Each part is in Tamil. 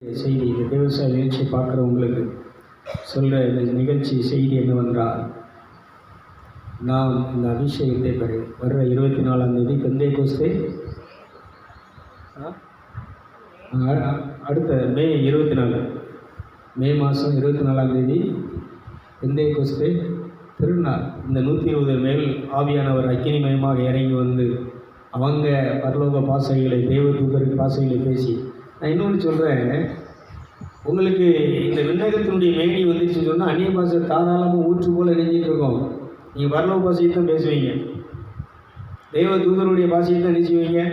செய்தி இந்த விவசாய நிகழ்ச்சியை பார்க்குறவங்களுக்கு சொல்கிற இந்த நிகழ்ச்சி செய்தி என்னவென்றால், நாம் இந்த அபிஷேகத்தை வர்ற 24ஆம் தேதி பெந்தேகோஸ்தே, அடுத்த மே 24 மே மாதம் 24ஆம் தேதி பெந்தேகோஸ்தே திருநாள். இந்த 120 மேல் ஆவியானவர் அக்கினிமயமாக இறங்கி வந்து அவங்க பரலோக பாசைகளை தேவதூதருக்கு பாசைகளை பேசி, நான் இன்னொன்று சொல்கிறேன், உங்களுக்கு இந்த விண்ணகத்தினுடைய மேனி வந்துருச்சுன்னு சொன்னால் அந்நிய பாஷை தாராளமாக ஊற்று போல் நினைஞ்சிட்டு இருக்கோம். நீங்கள் பரலோக பாஷையை தான் பேசுவீங்க, தெய்வ தூதருடைய பாஷையை தான் நினைச்சுவீங்க.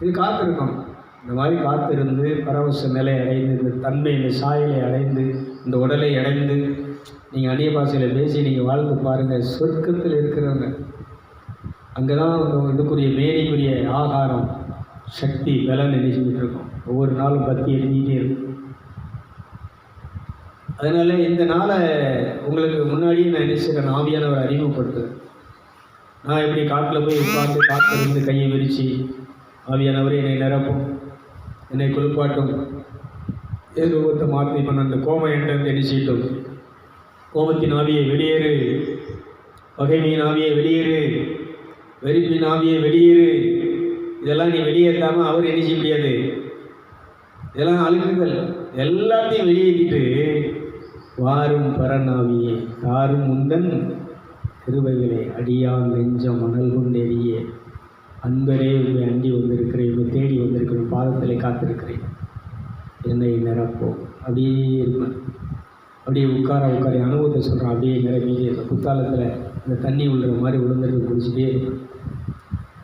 இது காத்திருக்கோம். இந்த மாதிரி காத்திருந்து பரவச நிலை அடைந்து, இந்த தன்மை, இந்த சாயலை அடைந்து, இந்த உடலை அடைந்து நீங்கள் அந்நிய பாஷையில் பேசி நீங்கள் வாழ்ந்து பாருங்கள். சொர்க்கத்தில் இருக்கிறவங்க அங்கே தான் இதுக்குரிய மேனிக்குரிய ஆகாரம், சக்தி, பலன் நினைச்சுக்கிட்டு இருக்கோம். ஒவ்வொரு நாளும் பற்றி எழுதிக்கிட்டே இருக்கும். அதனால் இந்த நாளை உங்களுக்கு முன்னாடியே நான் நினைச்சிருக்கேன், ஆவியானவர் அறிமுகப்படுத்துகிறேன். நான் எப்படி காட்டில் போய் உட்காந்து காத்திருந்து கையை விரித்து, ஆவியானவரை என்னை நிரப்பும், என்னை குளிப்பாட்டும், ஏதோத்தை மாற்றி பண்ண அந்த கோமம் என்கிட்ட எரிச்சிட்டும், கோபத்தின் ஆவியை வெளியேறு, பகைமையின் ஆவியை வெளியேறு, வெறுப்பின் ஆவியை வெளியேறு, இதெல்லாம் நீ வெளியேற்றாமல் அவர் என்ன செய்ய முடியாது. இதெல்லாம் அழுக்குகள் எல்லாத்தையும் வெளியேற்றிட்டு, வாரும் பரநாவியே தாரும் முந்தன் கிருபைகளே அடியான் நெஞ்சம் மணல் கொண்டெறியே அன்பரே உண்மை அண்டி வந்திருக்கிறேன், உண்மை தேடி வந்திருக்கிறேன், பாதத்தில் காத்திருக்கிறேன், என்னை நிரப்போம். அப்படியே இருப்பேன். அப்படியே உட்கார அனுபவத்தை சொல்கிறேன். அப்படியே நிரம்பியே இந்த புத்தாலத்தில் இந்த தண்ணி விழுற மாதிரி விழுந்துருக்கு, குடிச்சிட்டே இருப்பேன்.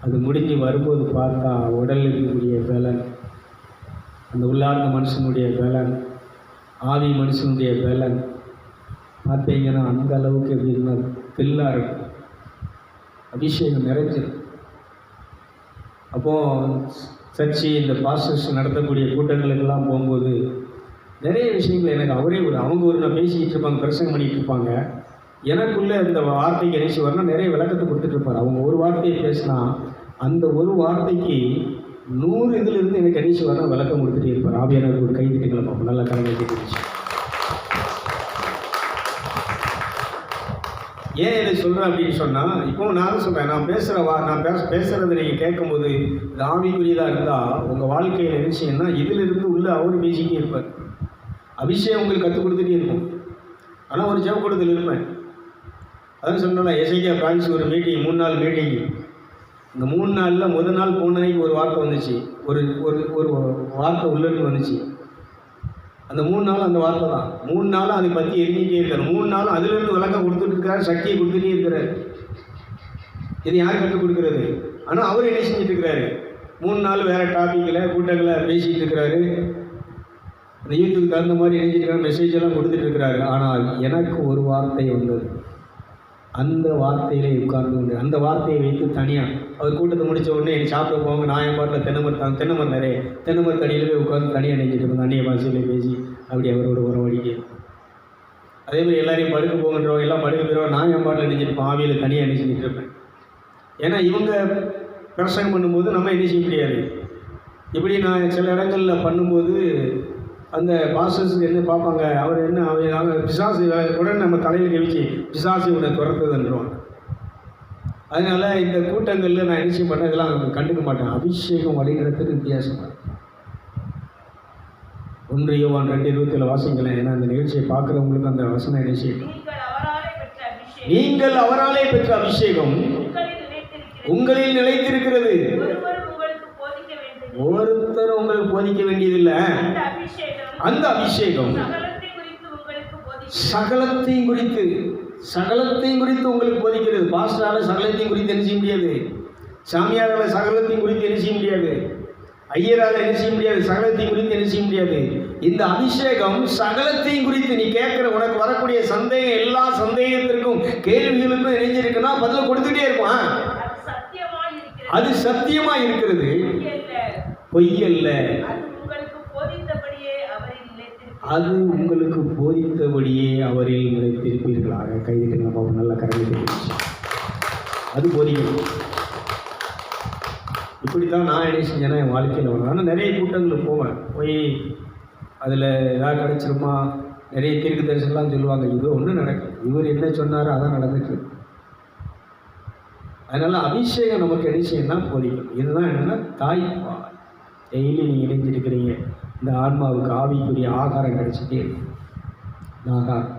அது முடிஞ்சு வரும்போது பார்த்தா உடல் இருக்கக்கூடிய பலன், அந்த உள்ளார்ந்த மனுஷனுடைய பலன், ஆவி மனுஷனுடைய பலன் பார்த்தீங்கன்னா அந்த அளவுக்கு எப்படி இருந்தால் தில்லாக இருக்கும். அபிஷேகம் நிறைஞ்சிடும். அப்போது சர்ச்சி இந்த பாஸ்டர்ஸ் நடத்தக்கூடிய கூட்டங்களுக்கெல்லாம் போகும்போது நிறைய விஷயங்கள் எனக்கு அவரே அவங்க நான் பேசிக்கிட்டு இருப்பாங்க, பிரசங்கம் பண்ணிகிட்டு இருப்பாங்க. எனக்குள்ளே இந்த வார்த்தைக்கு இணைச்சி வரணும், நிறைய விளக்கத்தை கொடுத்துட்ருப்பார். அவங்க ஒரு வார்த்தையை பேசினா அந்த ஒரு வார்த்தைக்கு 100 இதிலிருந்து எனக்கு இணைச்சி வரணும், விளக்கம் கொடுத்துட்டே இருப்பார். ஆவியானவருக்கு ஒரு கை திட்டுங்களை பார்ப்போம், நல்லா கடமை கேட்டுருச்சு. ஏன் இதை சொல்கிறேன் அப்படின்னு சொன்னால், இப்போ நானும் சொல்கிறேன், நான் பேசுகிறத நீங்கள் கேட்கும்போது இது ஆவிக்குரியதாக இருந்தால் உங்கள் வாழ்க்கையில் நினைச்சிங்கன்னா இதிலிருந்து உள்ளே அவர் பேசிக்கிட்டே இருப்பார். அபிஷேகம் உங்களுக்கு கற்றுக் கொடுத்துட்டே இருக்கும். ஆனால் ஒரு ஜெபக்கூடத்தில் இருப்பேன். அதான் சொன்னோன்னா எஸ்ஐகே பிரான்ஸ் ஒரு மீட்டிங், 3 நாள் மீட்டிங். இந்த 3 நாளில் முதல் நாள் போனனைக்கு ஒரு வார்த்தை வந்துச்சு, ஒரு ஒரு வார்த்தை உள்ளிருந்து வந்துச்சு. அந்த 3 நாளும் அந்த வார்த்தை தான். 3 நாளும் அதை பற்றி எரிஞ்சிட்டே இருக்காரு. 3 நாளும் அதிலிருந்து விளக்கம் கொடுத்துட்டு இருக்கிறார், சக்தியை கொடுத்துட்டே இருக்கிறார். இது யார் கற்றுக் கொடுக்குறது? ஆனால் அவர் என்ன செஞ்சுட்டு இருக்கிறாரு? 3 நாள் வேறு டாப்பிக்கில் கூட்டங்களை பேசிகிட்டு இருக்கிறாரு. அந்த யூத்துக்கு தகுந்த மாதிரி இணைஞ்சிருக்காரு, மெசேஜ் எல்லாம் கொடுத்துட்டு இருக்கிறாரு. ஆனால் எனக்கு ஒரு வார்த்தை வந்தது. அந்த வார்த்தையிலே உட்கார்ந்து கொண்டு அந்த வார்த்தையை வைத்து தனியாக அவர் கூட்டத்தை முடித்த உடனே என்னை சாப்பிட போவாங்க. நான் என் பாட்டில் தென்னைமரம் நிறைய தென்னைமரத்து அடியில் போய் உட்காந்து தனியாக நினைச்சிட்டு இருப்பேன். அந்நிய பாஷையில் பேசி அப்படி அவரோட உறவடிக்க. அதேமாதிரி எல்லாரையும் படுக்க போகின்றவங்க எல்லாம் படுக்க போயிடுவோம். நான் என் பாட்டில் நினைச்சிருப்பேன், ஆவியில் தனியாக நினைச்சிட்டு இருப்பேன். ஏன்னா இவங்க பிரசங்கம் பண்ணும்போது நம்ம என்ன செய்ய முடியாது. இப்படி நான் சில இடங்களில் பண்ணும்போது அந்த பாஸ்டர்ஸுக்கு என்ன பார்ப்பாங்க, அவர் என்ன அவங்க பிசாசு உடனே நம்ம தலையில் கவிச்சு பிசாசு உடனே துரத்துதுன்றவாங்க. அதனால் இந்த கூட்டங்களில் நான் என்ன பண்ண இதெல்லாம் கண்டுக்க மாட்டேன். அபிஷேகம் வழிநடத்துக்கு வித்தியாசமாக 1 யோவான் 2:27 வாசிங்களேன். ஏன்னா அந்த நிகழ்ச்சியை பார்க்குறவங்களுக்கு அந்த வசனம் என்ன செய்யும். நீங்கள் அவராலே பெற்ற அபிஷேகம் உங்களில் நிலைத்திருக்கிறது. ஒருத்தர் உங்களுக்கு போதிக்க வேண்டியதில்லை. அந்த அபிஷேகம் சகலத்தையும் குறித்து உங்களுக்கு போதிக்கிறது. பாஸ்டரால் சகலத்தையும் குறித்து என்ன செய்ய முடியாது, சாமியாரால் சகலத்தையும் குறித்து என்ன செய்ய முடியாது, ஐயரால் என்ன செய்ய முடியாது, சகலத்தையும் குறித்து என்ன செய்ய முடியாது. இந்த அபிஷேகம் சகலத்தையும் குறித்து நீ கேட்குற உனக்கு வரக்கூடிய சந்தேகம், எல்லா சந்தேகத்திற்கும் கேள்விகளுக்கும் இணைஞ்சிருக்குன்னா பதில் கொடுத்துட்டே இருப்பான். அது சத்தியமாக இருக்கிறது, பொய்யல்ல. அது உங்களுக்கு போதித்தபடியே அவரில் நிலைத்திருப்பீர்களாக. கைதிட்டு நம்ம நல்லா கரடி அது போதிக்கணும். இப்படி தான் நான் என்ன செஞ்சேன்னா என் வாழ்க்கையில் வரும். ஆனால் நிறைய கூட்டங்களுக்கு போவேன். போய் அதில் ஏதாவது கிடச்சிருமா? நிறைய தீர்க்க தரிசனம்லாம் சொல்லுவாங்க, இது ஒன்றும் நடக்கும், இவர் என்ன சொன்னாரோ அதான் நடந்துட்டு. அதனால் அபிஷேகம் நமக்கு என்ன செய்யணும்னா போதிக்கும். இதுதான் என்னென்னா தாய்ப்பால். டெய்லி நீங்கள் இணைஞ்சிருக்கிறீங்க, இந்த ஆன்மாவுக்கு ஆவிக்குரிய ஆகாரம் கிடச்சிட்டே இருக்கும். இந்த ஆகாரம்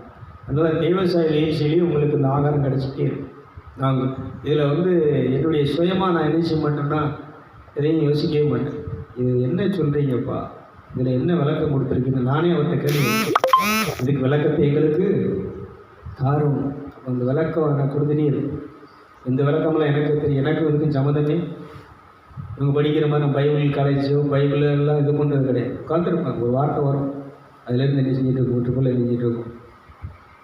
அதனால் தேவசாயி ஏசிலையும் உங்களுக்கு இந்த ஆகாரம் கிடச்சிட்டே இருக்கும். நாங்கள் இதில் என்னுடைய சுயமாக நான் என்ன செய்ய மாட்டேன்னா எதையும் யோசிக்கவே மாட்டேன். இது என்ன சொல்கிறீங்கப்பா, இதில் என்ன விளக்கம் கொடுத்துருக்கீங்க, நானே அவர்கிட்ட கேள்வி, இதுக்கு விளக்கத்தை எங்களுக்கு தாரும். அந்த விளக்கம் நான் கொடுத்துட்டே இருக்கும். இந்த விளக்கமெல்லாம் எனக்கு தெரியும், எனக்கு இதுக்கும் சம்மந்தமே. இவங்க படிக்கிற மாதிரி நம்ம பைபிள் காலேஜோ பைபிள் எல்லாம் இது பண்ணுறது கிடையாது. உட்காந்துருப்பாங்க, ஒரு வார்த்தை வரும், அதுலேருந்து என்ன செஞ்சுட்டு இருக்கும், ஒற்றுக்குள்ளே செஞ்சுட்டு இருக்கும்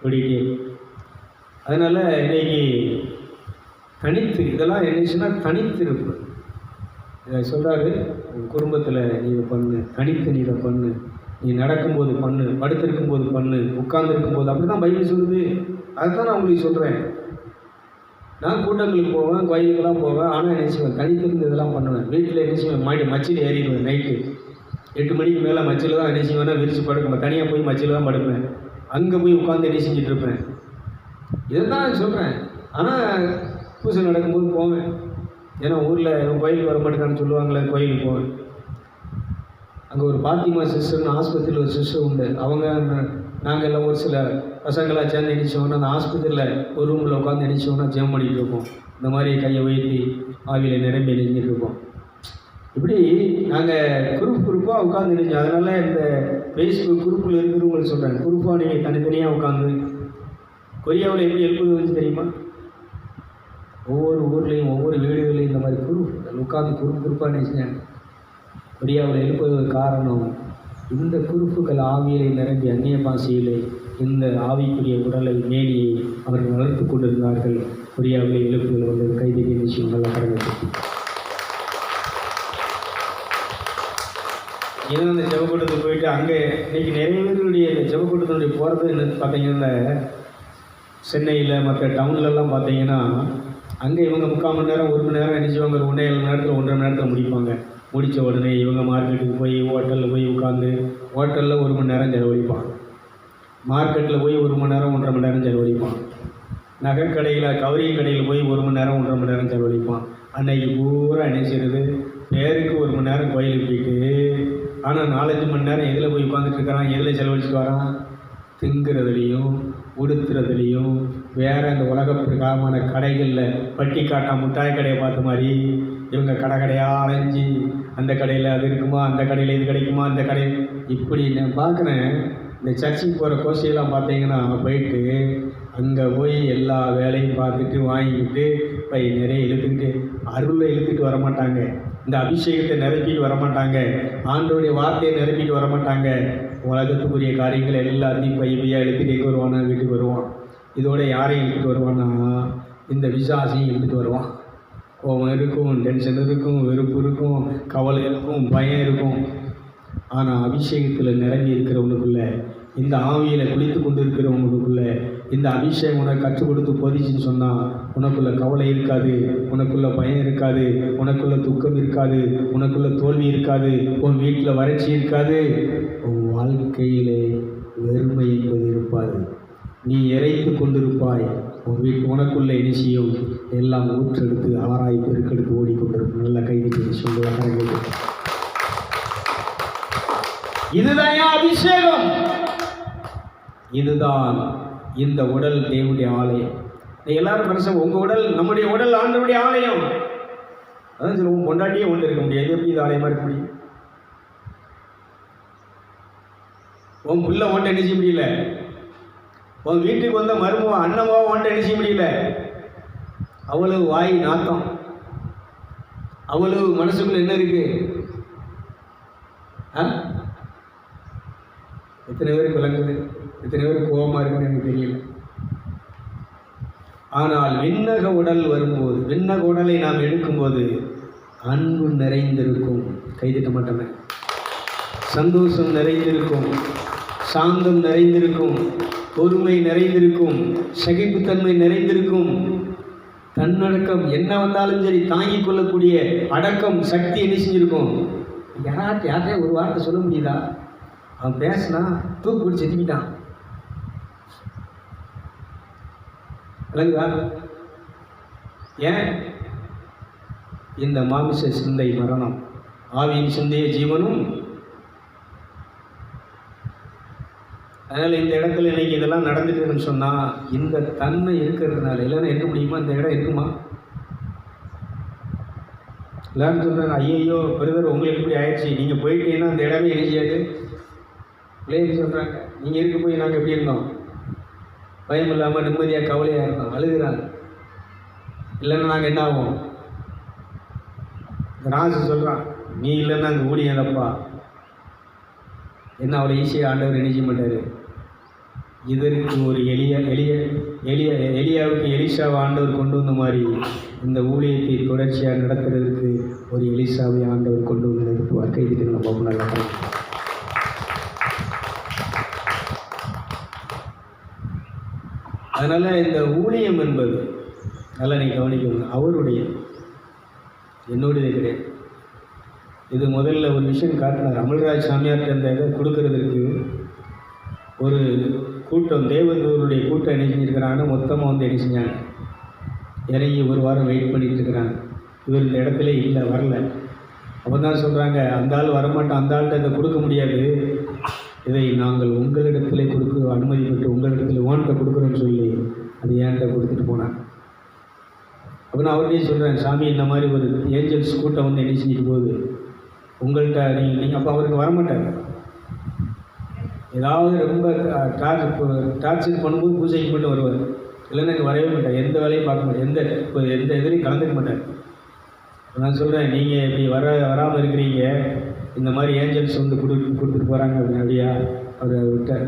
ஓடிட்டே. அதனால் இன்றைக்கி தனித்து இதெல்லாம் என்னச்சுன்னா தனித்து இருப்பு. இதை சொல்கிறாரு, உங்கள் குடும்பத்தில் நீ இதை பண்ணு, தனித்து நீ இதை பண்ணு, நீ நடக்கும்போது பண்ணு, படுத்திருக்கும்போது பண்ணு, உட்கார்ந்துருக்கும்போது, அப்படி தான் பைபிள் சொல்லுது. அதுதான் நான் உங்களுக்கு சொல்கிறேன். நான் கூட்டங்களுக்கு போவேன், கோயிலுக்கெல்லாம் போவேன், ஆனால் என்ன செய்வேன், தனித்திருந்து இதெல்லாம் பண்ணுவேன். வீட்டில் என்ன செய்வேன், மச்சில் ஏறிடுவேன். நைட்டு 8 மணிக்கு மேலே மச்சில் தான் என்ன செய்வேன்னா விரிச்சு படுப்பேன். தனியாக போய் மச்சில் தான் படுப்பேன். அங்கே போய் உட்காந்து என்ன செஞ்சுட்டு இருப்பேன். இதை தான் நான் சொல்கிறேன். ஆனால் பூசை நடக்கும்போது போவேன். ஏன்னா ஊரில் கோயிலுக்கு வர மாட்டேங்கான்னு சொல்லுவாங்களே, கோயிலுக்கு போவேன். அங்கே ஒரு பாத்திமா சிஸ்டர்னு ஆஸ்பத்திரியில் ஒரு சிஸ்டர் உண்டு. அவங்க நாங்கள் எல்லாம் ஒரு சில பசங்களாக சேர்ந்து நினைச்சோன்னா அந்த ஆஸ்பத்திரியில் ஒரு ரூமில் உட்காந்து நினைச்சோன்னா ஜெபம் பண்ணிகிட்டு இருப்போம். இந்த மாதிரி கையை உயர்த்தி ஆவியில் நிரம்பி நெஞ்சிட்டு இருப்போம். இப்படி நாங்கள் குரூப்பாக உட்காந்து நினைச்சோம். அதனால் இந்த ஃபேஸ்புக் குரூப்பில் இருக்கிறவங்களுக்கு சொல்கிறேன், குரூப்பாக நீங்கள் தனித்தனியாக உட்காந்து. கொரியாவில் எப்படி எழுப்புது வந்து தெரியுமா? ஒவ்வொரு ஊர்லேயும் ஒவ்வொரு வீடுகளையும் இந்த மாதிரி உட்காந்து குரூப்பாக நினைச்சேன். கொரியாவில் எழுப்புவதற்கு காரணம், இந்த குறுப்புகள் ஆவியை நிரம்பி அந்நிய பாஷையிலே இந்த ஆவிக்குரிய உடலை மேனியை அவர்கள் வளர்த்து கொண்டிருந்தார்கள். கொரியாவில் எழுப்புதல் வந்து கைதிகை விஷயம் நல்லா கடமைப்பட்டு ஏன்னா அந்த ஜெபக்கூட்டத்துக்கு போயிட்டு அங்கே இன்றைக்கி நிறைய பேருடைய இந்த ஜெபக்கூட்டத்தினுடைய போகிறது என்னன்னு பார்த்தீங்கன்னா, சென்னையில் மற்ற டவுன்லலாம் பார்த்தீங்கன்னா அங்கே இவங்க 3/4 மணி நேரம் 1 மணி நேரம் நினைச்சவங்க 1.5 மணி நேரத்தில் 1.5 மணி நேரத்தில் முடிப்பாங்க. முடித்த உடனே இவங்க மார்க்கெட்டுக்கு போய் ஹோட்டலில் போய் உட்காந்து ஹோட்டலில் 1 மணி நேரம் செலவழிப்பான். மார்க்கெட்டில் போய் 1 மணி நேரம் 1.5 மணி நேரம் செலவழிப்பான். நகைக்கடையில் கவரிங் கடையில் போய் 1 மணி நேரம் 1.5 மணி நேரம் செலவழிப்பான். அன்னைக்கு பூரா என்ன செய்கிறது, பேருக்கு 1 மணி நேரம் கோயிலுக்கு போயிட்டு, ஆனால் 4-5 மணி நேரம் எதில் போய் உட்காந்துட்டு இருக்கிறான், எதில் செலவழிச்சுட்டு வரான், திங்கிறதுலையும் உடுத்துறதுலையும் வேறு அந்த உலக பிரகாரமான கடைகளில் பட்டி காட்டா முட்டாய் கடையை பார்த்த மாதிரி இவங்க கடையாக அலைஞ்சி அந்த கடையில் அது இருக்குமா, அந்த கடையில் இது கிடைக்குமா, அந்த கடை இப்படி நான் பார்க்குறேன். இந்த சர்ச்சுக்கு போகிற கோஷ்டியெல்லாம் பார்த்தீங்கன்னா போயிட்டு அங்கே போய் எல்லா வேலையும் பார்த்துட்டு வாங்கிக்கிட்டு பை நிறைய இழுத்துக்கிட்டு அருளை இழுத்துட்டு வரமாட்டாங்க, இந்த அபிஷேகத்தை நிரப்பிட்டு வரமாட்டாங்க, ஆண்டோடைய வார்த்தையை நிரப்பிட்டு வரமாட்டாங்க. உலகத்துக்குரிய காரியங்கள் எல்லாத்தையும் பையாக இழுத்துட்டு எங்கே வருவானா, வீட்டுக்கு வருவான். இதோட யாரையும் இழுத்துட்டு வருவான்னா இந்த விசாசையும் இழுத்துட்டு வருவான். கோபம் இருக்கும், டென்ஷன் இருக்கும், வெறுப்பு இருக்கும், கவலை இருக்கும், பயம் இருக்கும். ஆனால் அபிஷேகத்தில் நிரம்பி இருக்கிறவனுக்குள்ள, இந்த ஆவியில் குளித்து கொண்டு இருக்கிறவங்களுக்குள்ள இந்த அபிஷேகம் உனக்கு கற்றுக் கொடுத்து போதிச்சுன்னு சொன்னால் உனக்குள்ள கவலை இருக்காது, உனக்குள்ள பயம் இருக்காது, உனக்குள்ள துக்கம் இருக்காது, உனக்குள்ள தோல்வி இருக்காது, உன் வீட்டில் வறட்சி இருக்காது, உன் வாழ்க்கையிலே வெறுமை என்பது இருப்பாது. நீ இறைத்து கொண்டிருப்பாய். உன் உனக்குள்ள இனிஷியும் எல்லாம் ஊற்றெடுத்து ஆராய் பெருக்கெடுத்து ஓடிக்கொண்டிருக்கும். நல்ல கைது சொல்லுவாங்க. இதுதான் அபிஷேகம். இதுதான் இந்த உடல் தேவனுடைய ஆலயம். எல்லாரும் மனுஷன் உங்கள் உடல், நம்முடைய உடல் ஆண்டவருடைய ஆலயம். அதான் சொல்லுவோம், பொண்டாட்டியே ஒன்று இருக்க முடியாது, எப்படி இது ஆலயமாக இருக்க முடியும்? உன் பிள்ளை ஒன்றை நினைச்ச முடியல, உன் வீட்டுக்கு வந்த மருமவ அண்ணமாவோ ஒன்றை நினைச்ச முடியல. அவ்வளவு வாய் நாத்தம், அவ்வளவு மனசுக்குள்ள என்ன இருக்கு? எத்தனை பேருக்கு விளங்குது, எத்தனை பேருக்கு கோபமாக இருக்குன்னு எனக்கு தெரியல. ஆனால் விண்ணக உடல் வரும்போது, விண்ணக உடலை நாம் எடுக்கும்போது அன்பு நிறைந்திருக்கும். கைதிட்ட மாட்டோமே. சந்தோஷம் நிறைந்திருக்கும், சாந்தம் நிறைந்திருக்கும், பொறுமை நிறைந்திருக்கும், சகிப்புத்தன்மை நிறைந்திருக்கும், தன்னடக்கம், என்ன வந்தாலும் சரி தாங்கிக் கொள்ளக்கூடிய அடக்கம், சக்தி என்ன செஞ்சிருக்கும். யார்கிட்ட ஒரு வார்த்தை சொல்ல முடியுதா? அவன் பேசினா தூக்கு பிடிச்சி செத்துக்கிட்டான். விளங்குதா? ஏன்? இந்த மாமிச சிந்தை மரணம், ஆவியின் சிந்தைய ஜீவனும். அதனால் இந்த இடத்துல இன்னைக்கு இதெல்லாம் நடந்துட்டுன்னு சொன்னால் இந்த தன்மை இருக்கிறதுனால, இல்லைன்னா இருக்க முடியுமா? இந்த இடம் இருக்குமா? எல்லாரும் சொல்கிறாங்க, ஐயோ பிரதர் உங்களுக்கு இப்படி ஆயிடுச்சு, நீங்கள் போயிட்டீங்கன்னா அந்த இடமே எழுதியாது. பிள்ளைங்க சொல்கிறாங்க, நீங்கள் இருக்க போய் நாங்கள் எப்படி இருந்தோம்? பயம் இல்லாமல் நிம்மதியாக கவலையாக இருந்தோம். அழுகுறாங்க. இல்லைன்னா நாங்கள் என்ன ஆகும்? ராசு சொல்கிறான், நீ இல்லைன்னா அங்கே ஊழியதப்பா. என்ன அவ்வளோ ஈஸியாக ஆண்டவர் நினைக்க மாட்டார். இதற்கு ஒரு எலியாவுக்கு எலிசாவை ஆண்டவர் கொண்டு வந்த மாதிரி இந்த ஊழியத்தை தொடர்ச்சியாக நடத்துறதுக்கு ஒரு எலிசாவை ஆண்டவர் கொண்டு வந்து நிறுத்துவார். கைதிட்டு நம்ம நல்லா. அதனால் இந்த ஊழியம் என்பது நல்லா நீ கவனிக்கணும், அவருடைய, என்னுடையது கிடையாது. இது முதல்ல ஒரு விஷயம் காட்டினார். அமல்ராஜ் சாமியார்கிட்ட இந்த இதை கொடுக்கறதுக்கு ஒரு கூட்டம், தேவதூருடைய கூட்டம் என்ன செஞ்சுருக்கிறாங்கன்னா மொத்தமாக வந்து என்ன செஞ்சாங்க, இறங்கி ஒரு வாரம் வெயிட் பண்ணிட்டு இருக்கிறாங்க. இவர் இந்த இடத்துல இல்லை, வரல. அப்போ தான் சொல்கிறாங்க, அந்த ஆள் வரமாட்டோம், அந்த ஆள்கிட்ட இதை கொடுக்க முடியாது, இதை நாங்கள் உங்களிடத்துல கொடுக்க அனுமதி பெற்று உங்களிடத்துல ஓன்கிட்ட கொடுக்குறோன்னு சொல்லி அது ஏன்கிட்ட கொடுத்துட்டு போனாங்க. அப்போ நான் அவர்கிட்டே சொல்கிறேன், சாமி இந்த மாதிரி ஒரு ஏஞ்சல்ஸ் கூட்டம் வந்து என்ன செஞ்சுட்டு போகுது உங்கள்கிட்ட, நீங்கள் அப்போ அவருக்கு வரமாட்டார். ஏதாவது ரொம்ப டார்ச்சர் பண்ணும்போது பூஜைக்கு மட்டும் வருவார், இல்லைன்னா எனக்கு வரவே மாட்டார். எந்த வேலையும் பார்க்க மாட்டார், எந்த இதுலையும் கலந்துக்க மாட்டார். நான் சொல்கிறேன், நீங்கள் இப்படி வராமல் இருக்கிறீங்க, இந்த மாதிரி ஏஞ்சல்ஸ் வந்து கொடுத்துட்டு போகிறாங்க அப்படின்னு. அப்படியா? அவர் விட்டார்.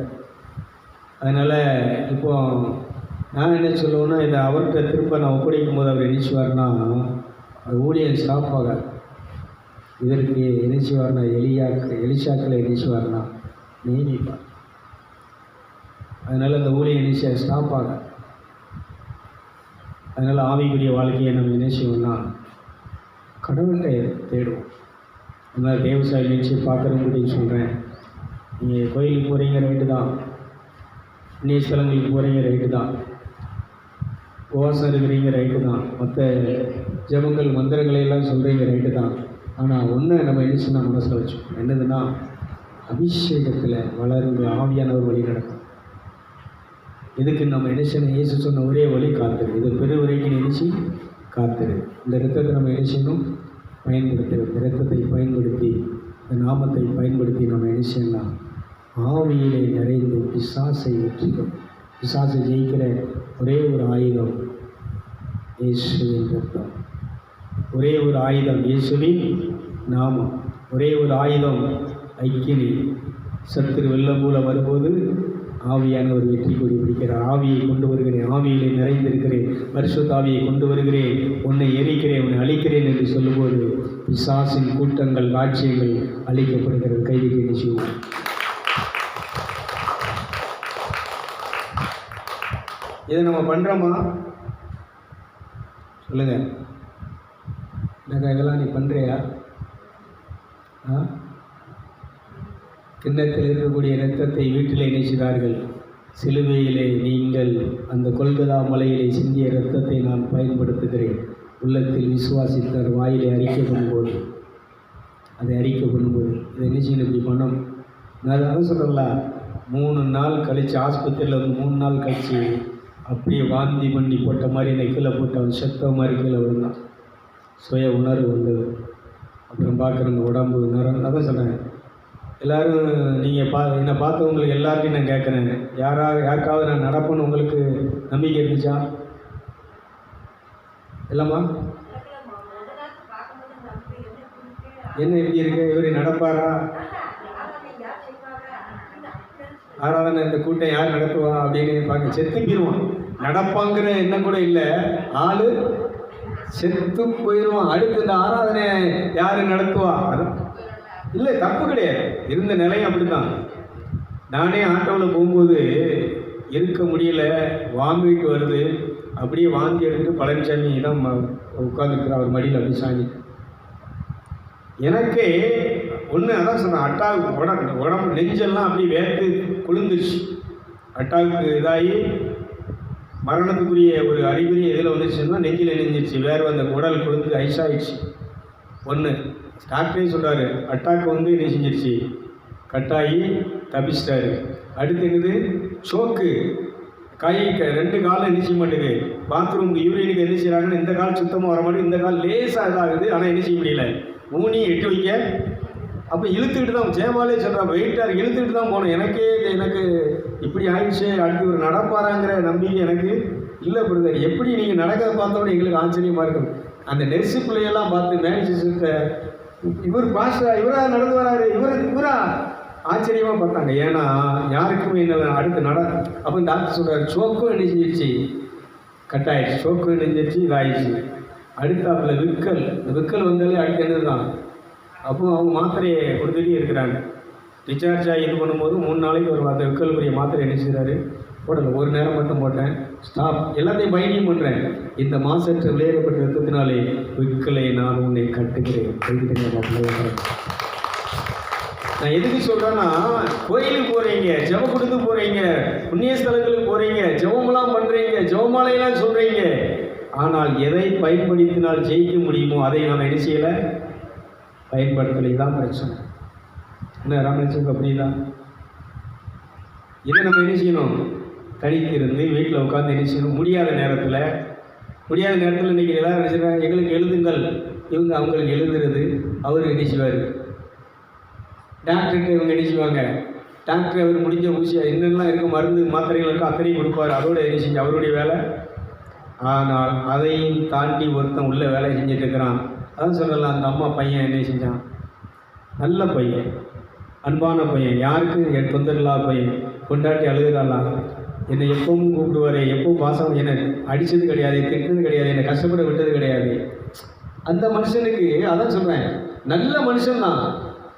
அதனால் இப்போது நான் என்ன சொல்லுவேன்னா, இதை அவர்கிட்ட திரும்ப நான் ஒப்படைக்கும் போது அவர் நினைச்சுவார்னா அது ஊழியர் ஸ்டாப் ஆகாது. இதற்கு நினைச்சுவார்னா எலிசாக்களை நினைச்சுவார்னா நீதிப்பார். அதனால் அந்த ஊழியர் நினைச்ச ஸ்டாப் ஆகாது. அதனால் ஆவிக்குரிய வாழ்க்கையை நம்ம நினைச்சோம்னா கடவுள்கிட்ட தேடுவோம். இந்த மாதிரி தேவசாயி நினச்சி பார்க்குறவங்ககிட்டையும் சொல்கிறேன், நீங்கள் கோயிலுக்கு போகிறீங்க ரைட்டு தான், இன்னிய ஸ்தலங்களுக்கு போகிறீங்க ரைட்டு தான், உபவாசம் இருக்கிறீங்க ரைட்டு தான், மற்ற ஜபங்கள் மந்திரங்களை எல்லாம் சொல்கிறீங்க ரைட்டு தான். ஆனால் ஒன்று நம்ம என்ன சொன்னால் மனசில் வச்சோம், என்னதுன்னா அபிஷேகத்தில் வளர்ந்து ஆவியானவர் வழி நடக்கும். இதுக்கு நம்ம என்ன செய்யணும்? இயேசு சொன்ன ஒரே வழி காத்துரு. இது பெரு வரைக்கும் நினைச்சு காத்துரு. இந்த இரத்தத்தை நம்ம என்ன செய்யணும்? பயன்படுத்துகிறது. இந்த இரத்தத்தை பயன்படுத்தி, இந்த நாமத்தை பயன்படுத்தி நம்ம என்ன செய்யலாம்? ஆவியிலே நிறைந்து பிசாசை வெற்றிக்கும். பிசாசை ஜெயிக்கிற ஒரே ஒரு ஆயுதம் இயேசுவின் இரத்தம். ஒரே ஒரு ஆயுதம் இயேசுவின் நாமம். ஒரே ஒரு ஆயுதம் ஐக்கினி. சத்துரு வெள்ளம் போல வரும்போது ஆவியானவர் வெற்றி கொடி பிடிக்கிறார். ஆவியை கொண்டு வருகிறேன், ஆவியிலே நிறைந்திருக்கிறேன், பரிசுத்த ஆவியை கொண்டு வருகிறேன், உன்னை எரிக்கிறேன், உன்னை அழிக்கிறேன் என்று சொல்லும்போது பிசாசின் கூட்டங்கள், ராஜ்யங்கள் அழிக்கப்படுகிறது. கைதிக்கு நிச்சயம். இதை நம்ம பண்ணுறோமா? சொல்லுங்க. இதெல்லாம் நீ பண்ணுறியா? கிண்ணத்தில் இருக்கக்கூடிய இரத்தத்தை வீட்டிலே இணைச்சினார்கள். சிலுவையிலே நீங்கள் அந்த கொல்கதா மலையிலே சிந்திய இரத்தத்தை நான் பயன்படுத்துகிறேன். உள்ளத்தில் விசுவாசித்தார், வாயிலை அறிக்கை பண்ணும்போது, அதை அறிக்கை பண்ணும்போது இதை நிச்சயம் இப்படி பண்ணணும். நான் அதை சொல்கிறல, 3 நாள் கழித்து ஆஸ்பத்திரியில் வந்து 3 நாள் கழித்து அப்படியே வாந்தி பண்ணி போட்ட மாதிரி என்னை கீழே போட்டு அவன் செத்த மாதிரி கீழே விழுந்தான். சுய உணர்வு வந்தது. அப்புறம் பார்க்குறவங்க உடம்பு நிறம். அதான் சொல்கிறேன், எல்லோரும் நீங்கள் என்னை பார்த்தவங்களுக்கு எல்லாருக்கும் நான் கேட்குறேன், யாருக்காவது நான் நடப்பேன்னு உங்களுக்கு நம்பிக்கை இருந்துச்சா? இல்லைம்மா? என்ன எப்படி இருக்கு? இவர் நடப்பாரா? ஆராதனை இந்த கூட்டம் யார் நடத்துவா அப்படின்னு பார்க்க செத்து போயிடுவான். நடப்பாங்கிற எண்ணம் கூட இல்லை, ஆள் செத்து போயிடுவான். அடுத்து இந்த ஆராதனை யார் நடத்துவா? அதான் இல்லை, தப்பு கிடையாது. இருந்த நிலையம் அப்படி தான். நானே ஆட்டோவில் போகும்போது இருக்க முடியல, வாமிட்டு வருது. அப்படியே வாந்தி எடுத்துகிட்டு பழனிசாமி தான் உட்காந்துருக்குற அவர் மடியில் அப்படி சாஞ்சி. எனக்கே ஒன்று அதான் சொன்னேன், அட்டாக் உடம்பு நெஞ்செல்லாம் அப்படி வேர்த்து குளிர்ந்துருச்சு. அட்டாக்கு இதாகி மரணத்துக்குரிய ஒரு அறிகுறி எதில் வந்துருச்சுன்னா நெஞ்சில் நெஞ்சிருச்சு, வேறு அந்த உடல் குளிர்ந்து ஐஸாகிடுச்சு. ஒன்று டாக்டரே சொல்கிறாரு, அட்டாக்கு வந்து என்ன செஞ்சிருச்சு, கட்டாகி தப்பிச்சிட்டாரு. அடுத்து என்னது, சோக்கு, கை 2 காலில் என்ன செய்ய மாட்டேங்குது, பாத்ரூமுக்கு யூரினுக்கு என்ன செய்கிறாங்கன்னு இந்த கால் சுத்தமாக வர மாட்டேங்குது, இந்த கால் லேசாக இதாகுது, ஆனால் என்ன செய்ய முடியல, ஊனி எட்டு வைக்க. அப்போ இழுத்துக்கிட்டு தான் ஜெயமாலே சொல்கிறா, வெயிட்டாக இழுத்துக்கிட்டு தான் போனோம். எனக்கு இப்படி ஆயிடுச்சு, அடுத்து ஒரு நடப்பாராங்கிற நம்பிக்கை எனக்கு இல்லை பிரதர். எப்படி நீங்கள் நடக்கிறத பார்த்தோன்னே எங்களுக்கு ஆச்சரியமாக இருக்கும். அந்த நெர்ஸு பிள்ளையெல்லாம் பார்த்து மேனேஜர்கிட்ட இவர் பாஸ்டா, இவரா நடந்து வராரு, இவரா ஆச்சரியமாக பார்த்தாங்க. ஏன்னா யாருக்குமே என்ன அடுத்து அப்போ டாக்டர் சொல்கிறார், சோக்கும் என்ன செஞ்சிருச்சு, கட்டாயிடுச்சு, சோக்கும் நெஞ்சிருச்சு, இதாகிடுச்சு. அடுத்தாப்புல விக்கல், இந்த விக்கல் வந்தாலே அடுத்து என்னது தான். அப்போ அவங்க மாத்திரையை கொடுத்துட்டே இருக்கிறாங்க. டிஸ்சார்ஜ் ஆகி இது பண்ணும்போது 3 நாளைக்கு ஒரு அந்த விக்கலுக்குரிய மாத்திரை என்ன செய்கிறாரு, போடலை, ஒரு நேரம் மட்டும் போட்டேன், ஸ்டாப், எல்லாத்தையும் பைண்டிங் பண்ணுறேன். இந்த மாசற்ற விளையாடப்பட்ட ரத்தத்தினாலே விக்கலை நான் உன்னை கட்டுகிறேன். நான் எதுக்கு சொல்கிறேன்னா, கோயிலுக்கு போகிறீங்க, ஜெபம் கொடுத்து போகிறீங்க, புண்ணிய ஸ்தலங்களுக்கு போகிறீங்க, ஜெபமெல்லாம் பண்ணுறீங்க, ஜெபமாலையெல்லாம் சொல்கிறீங்க. ஆனால் எதை பயன்படுத்தினால் ஜெயிக்க முடியுமோ அதை நம்ம என்ன செய்யலை, பயன்படுத்தலை தான் பிரச்சனை. என்ன ராமேஸ்வரம் அப்படி தான். இதை நம்ம என்ன செய்யணும், தனித்திருந்து வீட்டில் உட்காந்து என்ன செய்யணும். முடியாத நேரத்தில் இன்றைக்கி எல்லோரும் என்ன செய்கிறாங்க, எங்களுக்கு எழுதுங்கள், இவங்க அவங்களுக்கு எழுதுறது, அவர் என்ன செய்வார், டாக்டர்கிட்ட இவங்க என்ன செய்வாங்க, டாக்டர் அவர் முடிஞ்ச ஊசியாக என்னெல்லாம் இருக்க மருந்து மாத்திரைகள் இருக்கும் அத்தனையும் கொடுப்பார், அதோட என்ன செஞ்சு அவருடைய வேலை. ஆனால் அதையும் தாண்டி ஒருத்தன் உள்ள வேலை செஞ்சுட்டு இருக்கிறான். அதான் சொல்லலாம், அந்த அம்மா பையன் என்ன செஞ்சான், நல்ல பையன், அன்பான பையன், யாருக்கு என் தொந்தரில்லாத பையன், கொண்டாட்டி அழுகிறாலாம், என்னை எப்பவும் கூப்பிடுவார், எப்பவும் பாசம், என்னை அடித்தது கிடையாது, திட்டது கிடையாது, என்னை கஷ்டப்பட விட்டது கிடையாது. அந்த மனுஷனுக்கு அதான் சொல்கிறேன், நல்ல மனுஷன்தான்,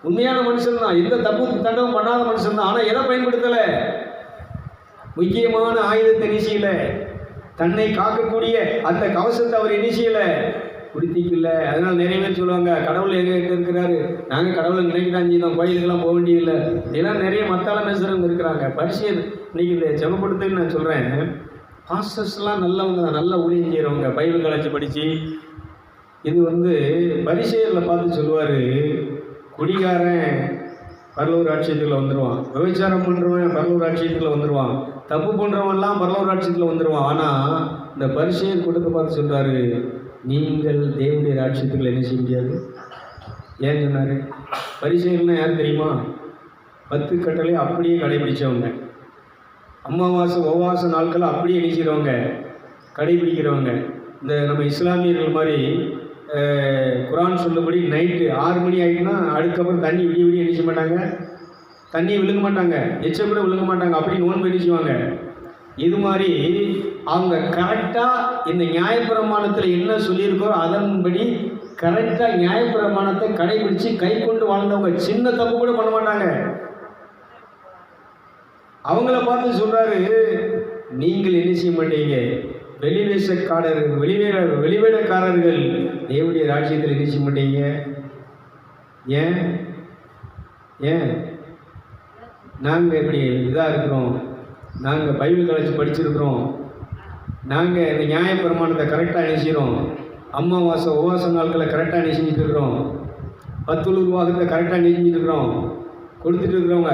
உண்மையான மனுஷன்தான், எந்த தப்பு தண்டவும் பண்ணாத மனுஷன்தான். ஆனால் எதை பயன்படுத்தலை, முக்கியமான ஆயுதத்தை நிச்சயில, தன்னை காக்கக்கூடிய அந்த கவசத்தை அவர் நிச்சயில குடித்திக்கல. அதனால் நிறைய பேர் சொல்லுவாங்க, கடவுள் எங்ககிட்ட இருக்கிறாரு, நாங்கள் கடவுளை நினைக்கிறாங்க செய்தோம், கோயிலுக்கெல்லாம் போக வேண்டியதில்லை. இதெல்லாம் நிறைய மத்தால பேசுகிறவங்க இருக்கிறாங்க. பரிசேர் இன்னைக்கு இந்த ஜெபப்படுத்துன்னு நான் சொல்கிறேன், பாஸ்டர்ஸ்லாம் நல்லவங்க தான், நல்ல ஊழியம் செய்கிறவங்க, பைபிள் காலேஜ் படித்து. இது வந்து பரிசேரில் பார்த்து சொல்லுவார், குடிகாரன் பரலூர் ராட்சியத்தில் வந்துடுவான், விபச்சாரம் பண்ணுறவன் பரலூர் ராட்சியத்தில் வந்துடுவான், தப்பு பண்ணுறவன்லாம் பரலூர் ராட்சியத்தில் வந்துடுவான். ஆனால் இந்த பரிசேர் கொடுத்து பார்த்து சொல்கிறாரு, நீங்கள் தேவனுடைய ராட்சியத்துக்குள்ள என்ன செய்ய முடியாது. ஏன் சொன்னார், பரிசேயர்னா யார் தெரியுமா, 10 கட்டளை அப்படியே கடைபிடிச்சவங்க, அமாவாசை உபவாச நாட்களை அப்படியே நினைக்கிறவங்க, கடைபிடிக்கிறவங்க. இந்த நம்ம இஸ்லாமியர்கள் மாதிரி குரான் சொல்லபடி நைட்டு 6 மணி ஆகிட்டுனா அதுக்கப்புறம் தண்ணி விடிய நினைச்ச மாட்டாங்க, தண்ணியை விழுங்க மாட்டாங்க, எச்ச கூட விழுங்க மாட்டாங்க, அப்படி நோன்பு நினைச்சுவாங்க. இது மாதிரி அவங்க கரெக்டாக இந்த நியாயப்பிரமாணத்தில் என்ன சொல்லியிருக்கோ அதன்படி கரெக்டாக நியாயப்பிரமாணத்தை கடைபிடிச்சு கை கொண்டு வாழ்ந்தவங்க, சின்ன தப்பு கூட பண்ண மாட்டாங்க. அவங்கள பார்த்து சொல்கிறாரு, நீங்கள் என்ன செய்ய மாட்டீங்க, வெளிவேடக்காரர்கள் தேவனுடைய ராஜ்யத்தில் என்ன செய்ய மாட்டீங்க. ஏன் நாங்கள் எப்படி இதாக இருக்கிறோம், நாங்கள் பைபிள் காலேஜ் படிச்சிருக்கிறோம், நாங்கள் இந்த நியாயப்பிரமாணத்தை கரெக்டாக நினைச்சிக்கிறோம், அமாவாசை உபவாச நாட்களை கரெக்டாக நினைச்சிட்டு இருக்கிறோம், 10 ரூபாகத்தை கரெக்டாக நினைச்சிட்டு இருக்கிறோம், கொடுத்துட்டு இருக்கிறவங்க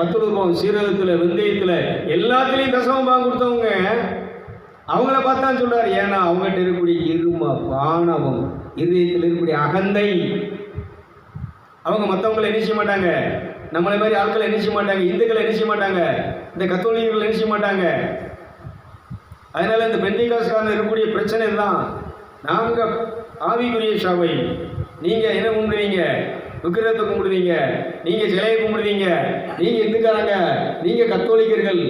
10 ரூபா சீரகத்தில், வெந்தயத்தில், எல்லாத்துலேயும் தசமம் பாகம் கொடுத்தவங்க. அவங்கள பார்த்தா சொல்கிறார், ஏன்னா அவங்ககிட்ட இருக்கக்கூடிய இருமை, பானவம், இதயத்தில் இருக்கக்கூடிய அகந்தை. அவங்க மற்றவங்களை என்ன செய்ய மாட்டாங்க, நம்மளை மாதிரி ஆட்களை என்ன செய்ய மாட்டாங்க, இந்துக்களை என்ன செய்ய மாட்டாங்க, இந்த கத்தோலிக்கர்களை என்ன செய்ய மாட்டாங்க. அதனால் இந்த பெந்தைகாஸ்காரன் இருக்கக்கூடிய பிரச்சனை தான். நாங்கள் ஆவிக்குரிய சபை, நீங்கள் என்ன கும்பிடுவீங்க, விக்கிரகத்தை கும்பிடுவீங்க, நீங்கள் சிலையை கும்பிடுவீங்க, நீங்கள் இந்துக்காரங்க, நீங்கள் கத்தோலிக்கர்கள்,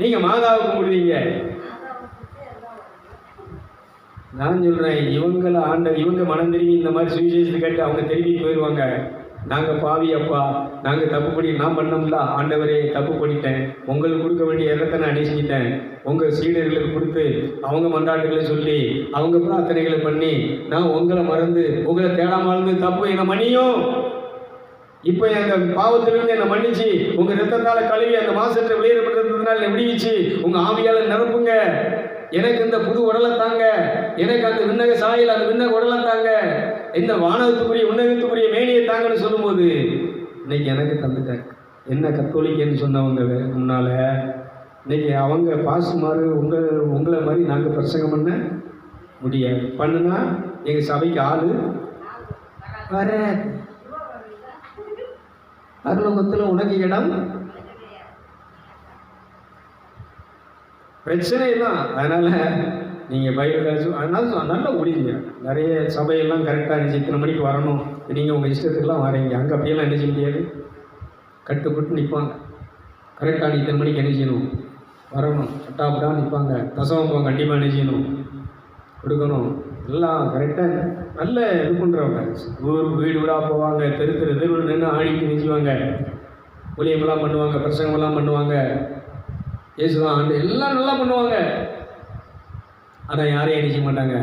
நீங்கள் மாதாவை கும்பிடுவீங்க. நான் சொல்கிறேன், இவங்க மனம் திரும்பி இந்த மாதிரி சுவிசேஷத்தை கேட்டு அவங்க திரும்பி போயிடுவாங்க. நாங்கள் பாவி அப்பா, நாங்கள் தப்பு பண்ணி நான் பண்ணோம்ல ஆண்டவரே, தப்பு பண்ணிட்டேன், உங்களுக்கு கொடுக்க வேண்டிய இடத்தை நான் அணிஞ்சிக்கிட்டேன், உங்கள் சீடர்களுக்கு கொடுத்து அவங்க மன்றாட்டுகளை சொல்லி அவங்க பிரார்த்தனைகளை பண்ணி நான் உங்களை மறந்து உங்களை தேடாமல் இருந்து தப்பு என்னை மன்னியும். இப்போ எங்கள் பாவத்திலிருந்து என்னை மன்னிச்சு உங்கள் ரத்தத்தால் கழுவி அந்த மாசற்ற வெளியேறப்பட்டதுனால என்னை விடுவிச்சு உங்கள் ஆவியால் நிரப்புங்க. எனக்கு இந்த புது உடலை தாங்க, எனக்கு அந்த விண்ணக சாயல் அந்த விண்ணக உடலை தாங்க, இந்த வானகத்துக்குரிய உன்னதத்துக்குரிய மேனியை தாங்கன்னு சொல்லும்போது இன்னைக்கு எனக்கு தந்துட்டாங்க. என்ன கத்தோலிக்கன்னு சொன்னவங்க முன்னால் இன்னைக்கு அவங்க பாசுமாறு உங்களை மாதிரி நாங்கள் பிரசங்கம் பண்ண முடியாது. பண்ணுனா எங்கள் சபைக்கு ஆள் வர அருளகத்தில் உனக்கு இடம் பிரச்சனை தான். அதனால் நீங்கள் பைபிள் கழிச்சு அதனால நல்லா முடியுங்க. நிறைய சபையெல்லாம் கரெக்டாக இருந்துச்சு, இத்தனை மணிக்கு வரணும், நீங்கள் உங்கள் இஷ்டத்துக்குலாம் வரீங்க. அங்கே அப்படியெல்லாம் என்ன செய்ய முடியாது, கட்டுப்பட்டு நிற்பாங்க. கரெக்டாக இத்தனை மணிக்கு என்ன செய்யணும், வரணும், சட்டாப்பட்டாக நிற்பாங்க. தசவம் கண்டிப்பாக என்ன செய்யணும், கொடுக்கணும். எல்லாம் கரெக்டாக நல்ல இது பண்ணுறவங்க. வீடு வீடாக போவாங்க, தெரு நின்று ஆடிக்கு நிற்குவாங்க, ஊழியமெல்லாம் பண்ணுவாங்க, பிரசங்கமெல்லாம் பண்ணுவாங்க, இயேசுதான் ஆண்டு எல்லாம் நல்லா பண்ணுவாங்க. ஆனால் யாரையும் நினைக்க மாட்டாங்க,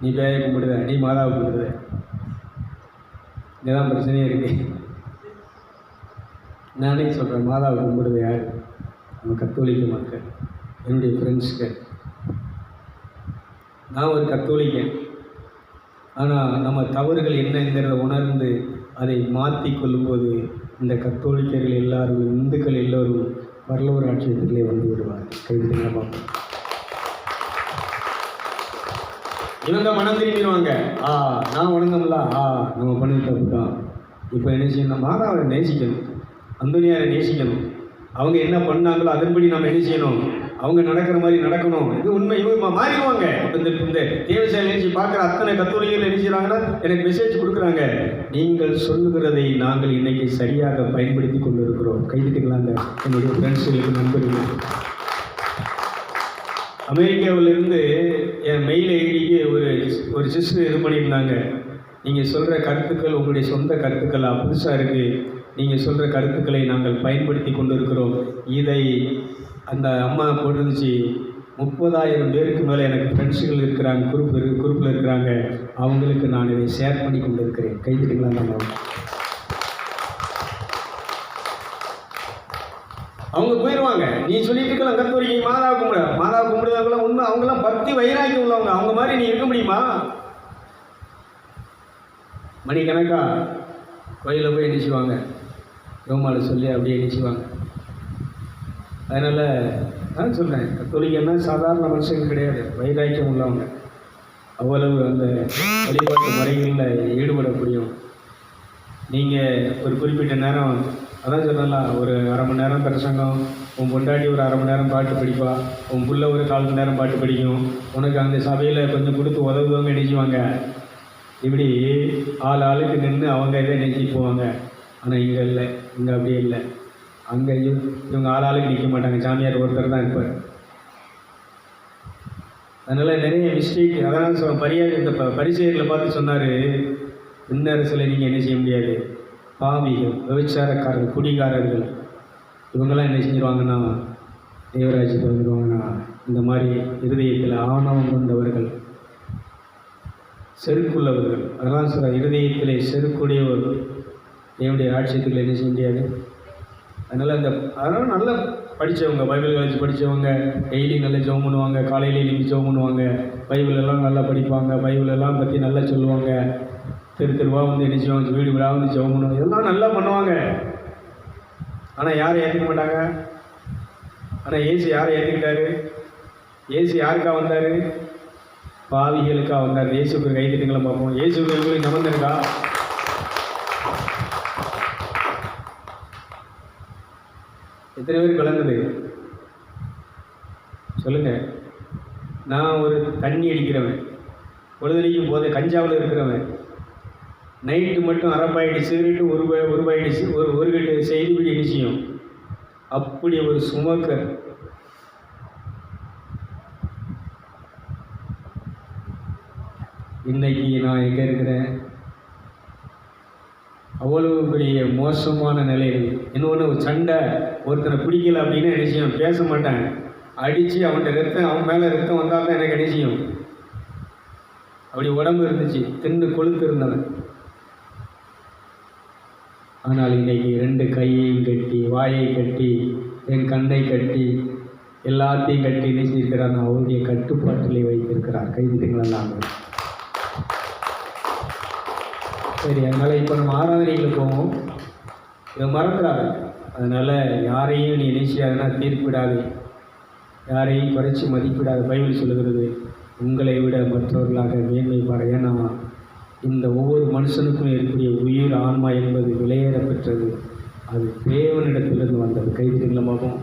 நீ பேயை கும்பிடுத, நீ மாதாவை கும்பிடுத. இங்கேதான் பிரச்சனையே இருக்கு. நானே சொல்கிறேன், மாதாவை கும்பிடுது யார்? நம்ம கத்தோலிக்க மக்கள், என்னுடைய ஃப்ரெண்ட்ஸுக்கு. நான் ஒரு கத்தோலிக்கன். ஆனால் நம்ம தவறுகள் என்னங்கிறத உணர்ந்து அதை மாற்றி கொள்ளும்போது இந்த கத்தோலிக்கர்கள் எல்லாரும், இந்துக்கள் எல்லோரும் பரலோக ராஜ்யத்திலே வந்து விடுவார். கைவிடுங்க பார்ப்போம். இவங்க மனம் திரும்பிடுவாங்க. நான் உணர்ந்தோம்ல, நம்ம பண்ணி தப்பு தான். இப்போ என்ன செய்யணும், மாதாவை நேசிக்கணும், அந்தோனியாரை நேசிக்கணும். அவங்க என்ன பண்ணாங்களோ அதன்படி நம்ம என்ன செய்யணும், அவங்க நடக்கிற மாதிரி நடக்கணும். இது உண்மை. இவங்க மாறிடுவாங்க. இந்த தேவசேலை நினைச்சு பார்க்குற அத்தனை கத்தோலிக்கர்கள் என்ன செய்கிறாங்கன்னா எனக்கு மெசேஜ் கொடுக்குறாங்க, நீங்கள் சொல்லுகிறதை நாங்கள் இன்னைக்கு சரியாக பயன்படுத்தி கொண்டு இருக்கிறோம். கைதிட்டுக்கலாங்க என்னுடைய ஃப்ரெண்ட்ஸுகளுக்கு, நண்பர்கள். அமெரிக்காவிலிருந்து என் மெயில் ஐடிக்கு ஒரு சிஸ்டர் இது பண்ணியிருந்தாங்க. நீங்கள் சொல்கிற கருத்துக்கள் உங்களுடைய சொந்த கருத்துக்களாக புதுசாக இருக்குது, நீங்கள் சொல்கிற கருத்துக்களை நாங்கள் பயன்படுத்தி கொண்டு இருக்கிறோம். இதை அந்த அம்மா போட்டுருந்துச்சு. 30,000 பேருக்கு மேலே எனக்கு ஃப்ரெண்ட்ஸுகள் இருக்கிறாங்க, குரூப்பில் இருக்கிறாங்க. அவங்களுக்கு நான் இதை ஷேர் பண்ணி கொண்டு இருக்கிறேன். கைதிட்டுங்களா? நம்ம அவங்க போயிடுவாங்க. நீ சொல்லிட்டு இருக்கலாம் கத்தோலிக்க மாதாவை கும்பிடுறவங்களாம் உண்மை. அவங்களாம் பக்தி வைராக்கி உள்ளவங்க. அவங்க மாதிரி நீ இருக்க முடியுமா? மணிக்கணக்கா கோயிலில் போய் எண்ணிச்சுவாங்க, ரோமால சொல்லி அப்படியே எண்ணிச்சுவாங்க. அதனால் நான் சொல்கிறேன், கத்தோலிக்கன்னா சாதாரண மனுஷங்க கிடையாது, வைராக்கியம் உள்ளவங்க. அவ்வளவு அந்த வழிபாட்டு முறைகளில் ஈடுபடக்கூடியும். நீங்கள் ஒரு குறிப்பிட்ட நேரம், அதான் சொல்லலாம், ஒரு அரை மணி நேரம் பிரசங்கம், உன் பொண்டாட்டி ஒரு அரை மணி நேரம் பாட்டு படிப்பா, உன் புள்ள ஒரு 1/4 மணி நேரம் பாட்டு படிக்கும், உனக்கு அந்த சபையில் கொஞ்சம் கொடுத்து உதவுவங்க நினைச்சுவாங்க. இப்படி ஆளுக்கு நின்று அவங்க இதை நினைச்சி போவாங்க. ஆனால் இங்கே இல்லை, இங்கே அப்படியே இல்லை. அங்கே இவங்க ஆளுக்கு நிற்க மாட்டாங்க, சாமியார் ஒருத்தர் தான் இருப்பார். அதனால் நிறைய மிஸ்டேக். அதான் இந்த பரிசேயர்களை பார்த்து சொன்னார், விண்ணரசில் நீங்கள் என்ன செய்ய முடியாது, பாவிகள், விபச்சாரக்காரர்கள், குடிகாரர்கள், இவங்கெல்லாம் என்ன செஞ்சிருவாங்கன்னா தேவராஜ்யத்தை வந்துடுவாங்கன்னா, இந்த மாதிரி இருதயத்தில் ஆணவம் கொண்டவர்கள், செருக்குள்ளவர்கள், அதெல்லாம் சொல்கிற இருதயத்திலே செருக்குடையவர் தேவனுடைய ராஜ்யத்துக்குள்ள என்ன செய்ய முடியாது. அதனால் நல்லா படித்தவங்க, பைபிள் காலேஜ் படித்தவங்க டெய்லி நல்லா ஜெபம் பண்ணுவாங்க, காலையில் எழுப்பி ஜெபம் பண்ணுவாங்க, பைபிளெல்லாம் நல்லா படிப்பாங்க, பைபிளெல்லாம் பற்றி நல்லா சொல்லுவாங்க, தெருவா வந்து என்ன செய்வாங்க, வீடு வீடாக வந்து ஜெபம் பண்ணுவாங்க, இதெல்லாம் நல்லா பண்ணுவாங்க. ஆனால் யாரை ஏற்றுக்க மாட்டாங்க. ஆனால் ஏசு யாரை ஏற்றுக்கிட்டாரு? ஏசு யாருக்கா வந்தார்? பாவிகளுக்காக வந்தார். இயேசுக்கு கைதிட்டுங்களை பார்ப்போம். இயேசுக்கு உங்களுக்கு சம்மந்தம் இருக்கா? எத்தனை பேர் கலந்தது சொல்லுங்கள். நான் ஒரு தண்ணி அடிக்கிறவன், பொழுதுனைக்கும் போதை கஞ்சாவில் இருக்கிறவன், நைட்டு மட்டும் அரைப்பாயிட்டு சிகரெட்டு ஒரு பாயிட்டு ஒரு கட்டு செய்திப்படி நிச்சயம், அப்படி ஒரு சுமக்கர். இன்னைக்கு நான் எங்கே இருக்கிறேன்? அவ்வளவு பெரிய மோசமான நிலையில். இன்னொன்று சண்டை, ஒருத்தனை பிடிக்கல அப்படின்னா என்ன செய்யும்? பேச மாட்டேன், அடித்து அவன்கிட்ட ரத்தம், அவன் மேலே ரத்தம் வந்தால் தான் எனக்கு என்ன செய்யும்? அப்படி உடம்பு இருந்துச்சு, தின்னு கொழுத்து இருந்தவன். ஆனால் இன்றைக்கி 2 கையையும் கட்டி, வாயை கட்டி, என் கண்ணை கட்டி, எல்லாத்தையும் கட்டி நினைச்சிருக்கிறார். நான் அவருடைய கட்டுப்பாட்டிலே வைத்திருக்கிறார். கைதிட்டுங்களெல்லாம் சரி. அதனால் இப்போ நம்ம ஆராதனைகளை போவோம். இதை மறந்துடாது. அதனால் யாரையும் நீ நினைச்சியாதுன்னா தீர்ப்பிடாது, யாரையும் குறைச்சி மதிப்பிடாது. பைபிள் சொல்லுகிறது, உங்களை விட மற்றவர்களாக மேன்மை பாரு. ஏன்னா இந்த ஒவ்வொரு மனுஷனுக்கும் இருக்கக்கூடிய உயிர், ஆன்மா என்பது விலையேற பெற்றது. அது தேவனிடத்திலிருந்து வந்தது. கைதிட்டுங்களமாகவும்